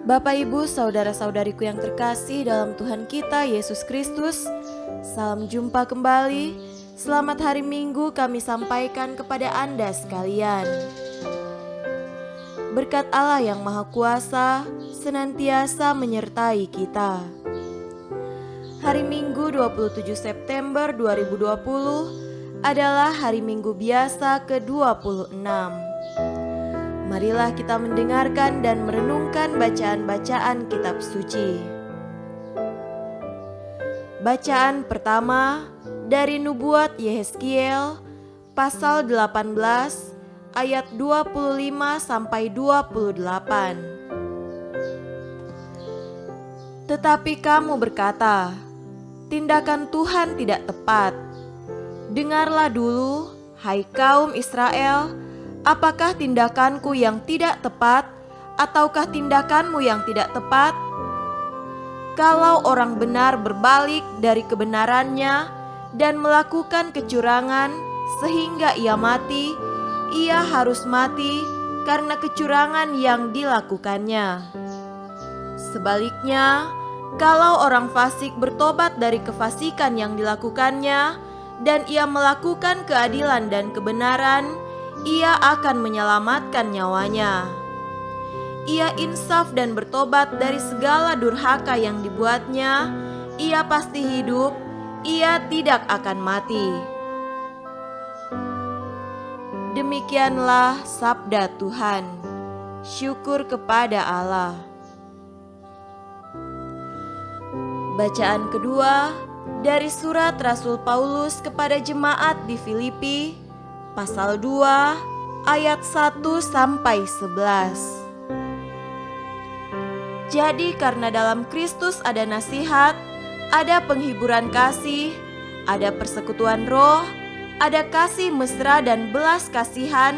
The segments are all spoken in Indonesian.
Bapak, Ibu, saudara-saudariku yang terkasih dalam Tuhan kita Yesus Kristus, salam jumpa kembali. Selamat hari Minggu kami sampaikan kepada Anda sekalian. Berkat Allah yang Maha Kuasa senantiasa menyertai kita. Hari Minggu 27 September 2020 adalah hari Minggu biasa ke-26. Marilah kita mendengarkan dan merenungkan bacaan-bacaan kitab suci. Bacaan pertama dari Nubuat Yehezkiel pasal 18 ayat 25 sampai 28. Tetapi kamu berkata, tindakan Tuhan tidak tepat. Dengarlah dulu, hai kaum Israel, apakah tindakanku yang tidak tepat, ataukah tindakanmu yang tidak tepat? Kalau orang benar berbalik dari kebenarannya dan melakukan kecurangan sehingga ia mati, ia harus mati karena kecurangan yang dilakukannya. Sebaliknya, kalau orang fasik bertobat dari kefasikan yang dilakukannya dan ia melakukan keadilan dan kebenaran, ia akan menyelamatkan nyawanya. Ia insaf dan bertobat dari segala durhaka yang dibuatnya, ia pasti hidup, ia tidak akan mati. Demikianlah sabda Tuhan. Syukur kepada Allah. Bacaan kedua dari surat Rasul Paulus kepada jemaat di Filipi, pasal 2 ayat 1 sampai 11. Jadi karena dalam Kristus ada nasihat, ada penghiburan kasih, ada persekutuan roh, ada kasih mesra dan belas kasihan,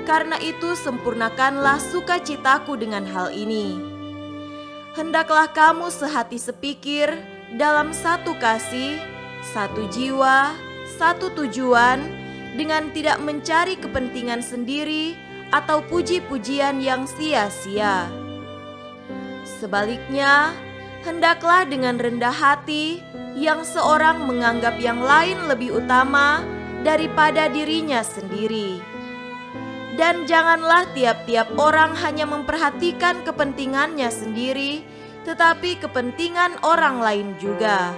karena itu sempurnakanlah sukacitaku dengan hal ini. Hendaklah kamu sehati sepikir dalam satu kasih, satu jiwa, satu tujuan, dengan tidak mencari kepentingan sendiri atau puji-pujian yang sia-sia. Sebaliknya, hendaklah dengan rendah hati yang seorang menganggap yang lain lebih utama daripada dirinya sendiri. Dan janganlah tiap-tiap orang hanya memperhatikan kepentingannya sendiri, tetapi kepentingan orang lain juga.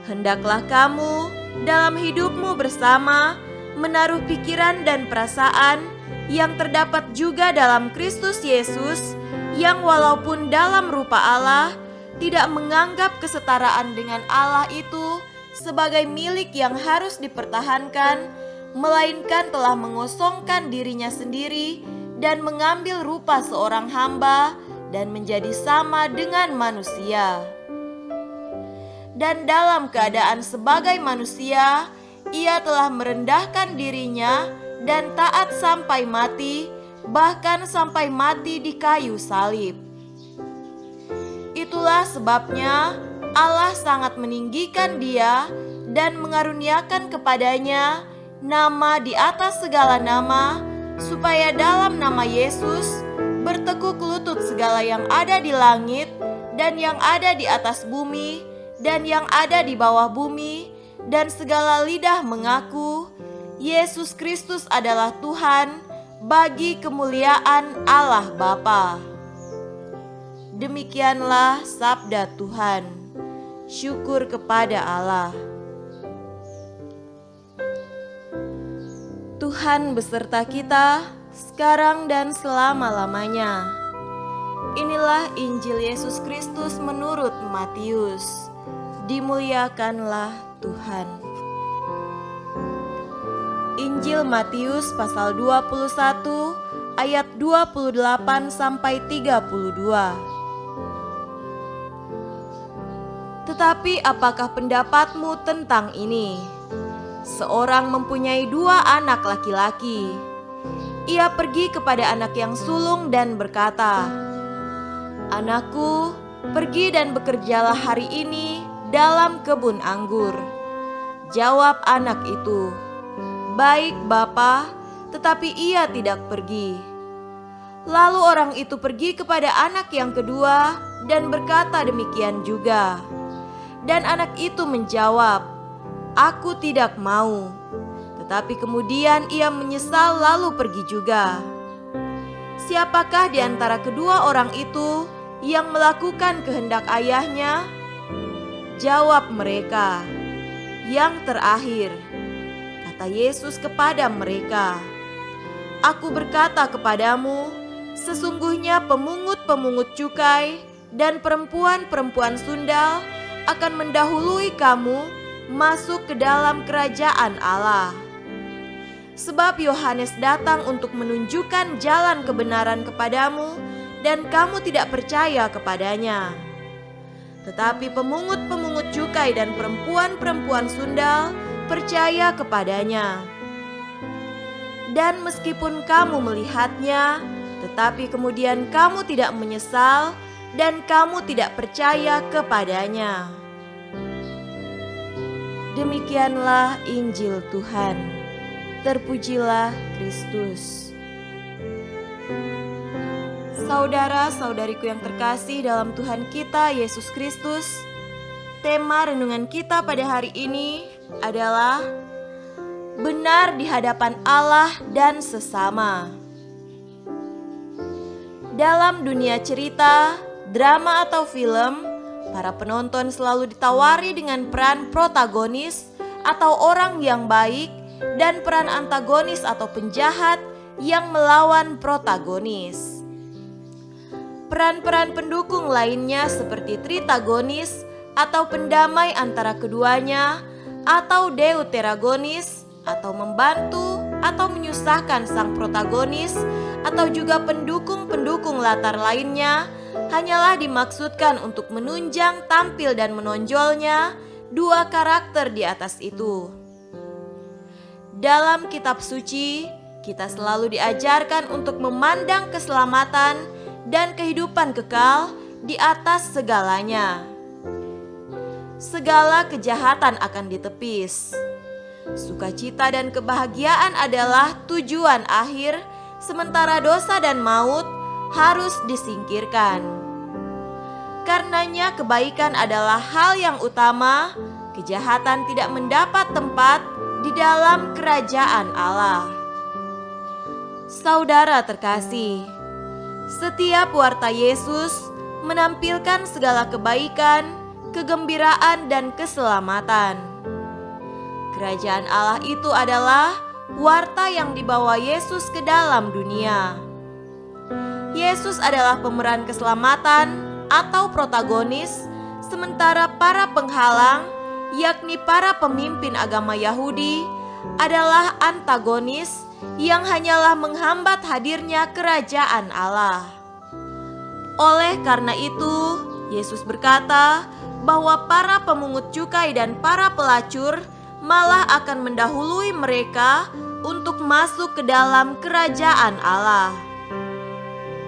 Hendaklah kamu dalam hidupmu bersama menaruh pikiran dan perasaan yang terdapat juga dalam Kristus Yesus, yang walaupun dalam rupa Allah tidak menganggap kesetaraan dengan Allah itu sebagai milik yang harus dipertahankan, melainkan telah mengosongkan dirinya sendiri dan mengambil rupa seorang hamba dan menjadi sama dengan manusia. Dan dalam keadaan sebagai manusia, ia telah merendahkan dirinya dan taat sampai mati, bahkan sampai mati di kayu salib. Itulah sebabnya Allah sangat meninggikan dia dan mengaruniakan kepadanya nama di atas segala nama, supaya dalam nama Yesus bertekuk lutut segala yang ada di langit dan yang ada di atas bumi dan yang ada di bawah bumi, dan segala lidah mengaku Yesus Kristus adalah Tuhan, bagi kemuliaan Allah Bapa. Demikianlah sabda Tuhan. Syukur kepada Allah. Tuhan beserta kita sekarang dan selama-lamanya. Inilah Injil Yesus Kristus menurut Matius. Dimuliakanlah Tuhan. Injil Matius pasal 21 ayat 28 sampai 32. Tetapi apakah pendapatmu tentang ini? Seorang mempunyai 2 anak laki-laki. Ia pergi kepada anak yang sulung dan berkata, "Anakku, pergi dan bekerjalah hari ini dalam kebun anggur." Jawab anak itu, "Baik, Bapa," tetapi ia tidak pergi. Lalu orang itu pergi kepada anak yang kedua dan berkata demikian juga. Dan anak itu menjawab, "Aku tidak mau." Tetapi kemudian ia menyesal lalu pergi juga. Siapakah di antara kedua orang itu yang melakukan kehendak ayahnya? Jawab mereka, "Yang terakhir." Kata Yesus kepada mereka, "Aku berkata kepadamu, sesungguhnya pemungut-pemungut cukai dan perempuan-perempuan sundal akan mendahului kamu masuk ke dalam kerajaan Allah. Sebab Yohanes datang untuk menunjukkan jalan kebenaran kepadamu, dan kamu tidak percaya kepadanya. Tetapi pemungut-pemungut cukai dan perempuan-perempuan sundal percaya kepadanya. Dan meskipun kamu melihatnya, tetapi kemudian kamu tidak menyesal dan kamu tidak percaya kepadanya." Demikianlah Injil Tuhan. Terpujilah Kristus. Saudara-saudariku yang terkasih dalam Tuhan kita Yesus Kristus, tema renungan kita pada hari ini adalah benar di hadapan Allah dan sesama. Dalam dunia cerita, drama atau film, para penonton selalu ditawari dengan peran protagonis atau orang yang baik dan peran antagonis atau penjahat yang melawan protagonis. Peran-peran pendukung lainnya seperti tritagonis atau pendamai antara keduanya, atau deuteragonis atau membantu atau menyusahkan sang protagonis, atau juga pendukung-pendukung latar lainnya, hanyalah dimaksudkan untuk menunjang tampil dan menonjolnya dua karakter di atas itu. Dalam kitab suci, kita selalu diajarkan untuk memandang keselamatan dan kehidupan kekal di atas segalanya. Segala kejahatan akan ditepis. Sukacita dan kebahagiaan adalah tujuan akhir, sementara dosa dan maut harus disingkirkan. Karenanya kebaikan adalah hal yang utama, kejahatan tidak mendapat tempat di dalam kerajaan Allah. Saudara terkasih, setiap warta Yesus menampilkan segala kebaikan, kegembiraan, dan keselamatan. Kerajaan Allah itu adalah warta yang dibawa Yesus ke dalam dunia. Yesus adalah pemeran keselamatan atau protagonis, sementara para penghalang, yakni para pemimpin agama Yahudi, adalah antagonis yang hanyalah menghambat hadirnya kerajaan Allah. Oleh karena itu, Yesus berkata bahwa para pemungut cukai dan para pelacur malah akan mendahului mereka untuk masuk ke dalam kerajaan Allah.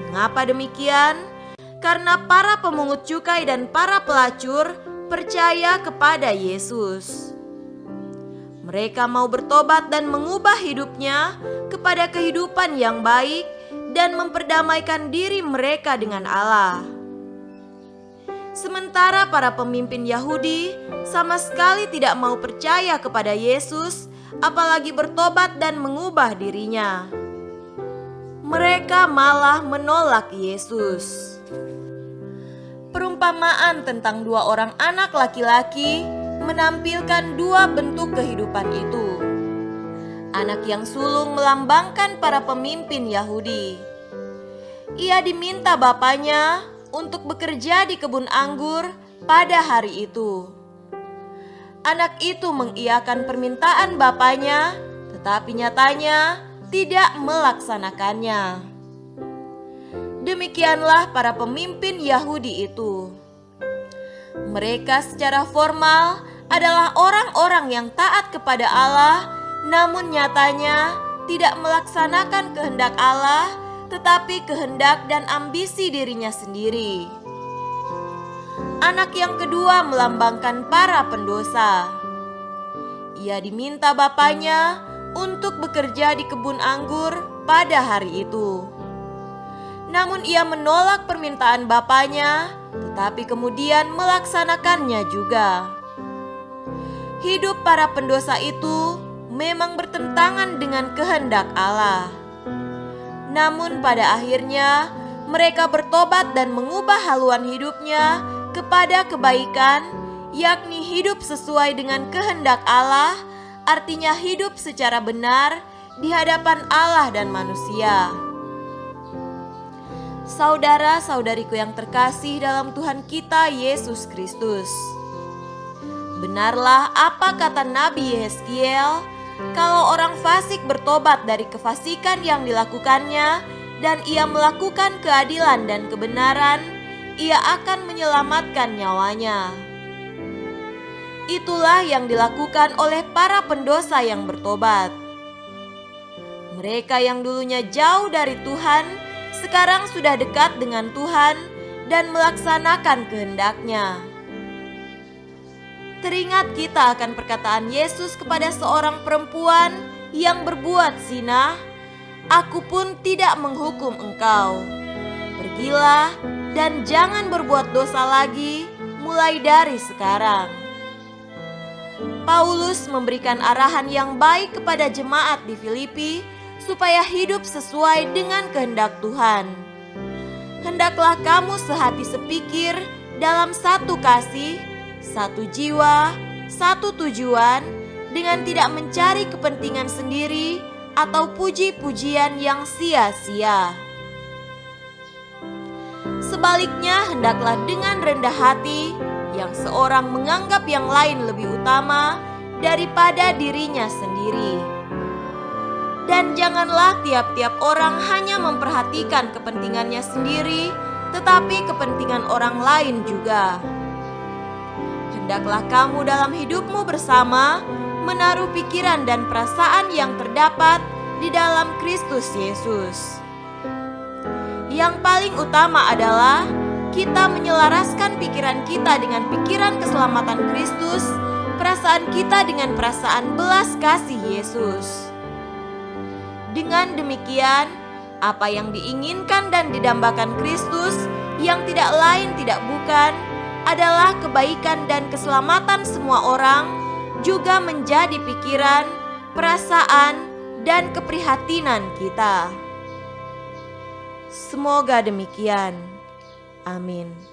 Mengapa demikian? Karena para pemungut cukai dan para pelacur percaya kepada Yesus. Mereka mau bertobat dan mengubah hidupnya kepada kehidupan yang baik dan memperdamaikan diri mereka dengan Allah. Sementara para pemimpin Yahudi sama sekali tidak mau percaya kepada Yesus, apalagi bertobat dan mengubah dirinya. Mereka malah menolak Yesus. Perumpamaan tentang dua orang anak laki-laki menampilkan dua bentuk kehidupan itu. Anak yang sulung melambangkan para pemimpin Yahudi. Ia diminta bapaknya untuk bekerja di kebun anggur pada hari itu. Anak itu mengiyakan permintaan bapaknya, tetapi nyatanya tidak melaksanakannya. Demikianlah para pemimpin Yahudi itu. Mereka secara formal adalah orang-orang yang taat kepada Allah, namun nyatanya tidak melaksanakan kehendak Allah, tetapi kehendak dan ambisi dirinya sendiri. Anak yang kedua melambangkan para pendosa. Ia diminta bapaknya untuk bekerja di kebun anggur pada hari itu. Namun ia menolak permintaan bapaknya, tetapi kemudian melaksanakannya juga. Hidup para pendosa itu memang bertentangan dengan kehendak Allah. Namun pada akhirnya mereka bertobat dan mengubah haluan hidupnya kepada kebaikan, yakni hidup sesuai dengan kehendak Allah, artinya hidup secara benar di hadapan Allah dan manusia. Saudara-saudariku yang terkasih dalam Tuhan kita Yesus Kristus, benarlah apa kata Nabi Yehezkiel, kalau orang fasik bertobat dari kefasikan yang dilakukannya dan ia melakukan keadilan dan kebenaran, ia akan menyelamatkan nyawanya. Itulah yang dilakukan oleh para pendosa yang bertobat. Mereka yang dulunya jauh dari Tuhan, sekarang sudah dekat dengan Tuhan dan melaksanakan kehendak-Nya. Teringat kita akan perkataan Yesus kepada seorang perempuan yang berbuat zina, "Aku pun tidak menghukum engkau. Pergilah dan jangan berbuat dosa lagi mulai dari sekarang." Paulus memberikan arahan yang baik kepada jemaat di Filipi supaya hidup sesuai dengan kehendak Tuhan. Hendaklah kamu sehati sepikir dalam satu kasih, satu jiwa, satu tujuan, dengan tidak mencari kepentingan sendiri atau puji-pujian yang sia-sia. Sebaliknya, hendaklah dengan rendah hati yang seorang menganggap yang lain lebih utama daripada dirinya sendiri. Dan janganlah tiap-tiap orang hanya memperhatikan kepentingannya sendiri, tetapi kepentingan orang lain juga. Hendaklah kamu dalam hidupmu bersama menaruh pikiran dan perasaan yang terdapat di dalam Kristus Yesus. Yang paling utama adalah kita menyelaraskan pikiran kita dengan pikiran keselamatan Kristus, perasaan kita dengan perasaan belas kasih Yesus. Dengan demikian, apa yang diinginkan dan didambakan Kristus yang tidak lain tidak bukan adalah kebaikan dan keselamatan semua orang, juga menjadi pikiran, perasaan, dan keprihatinan kita. Semoga demikian. Amin.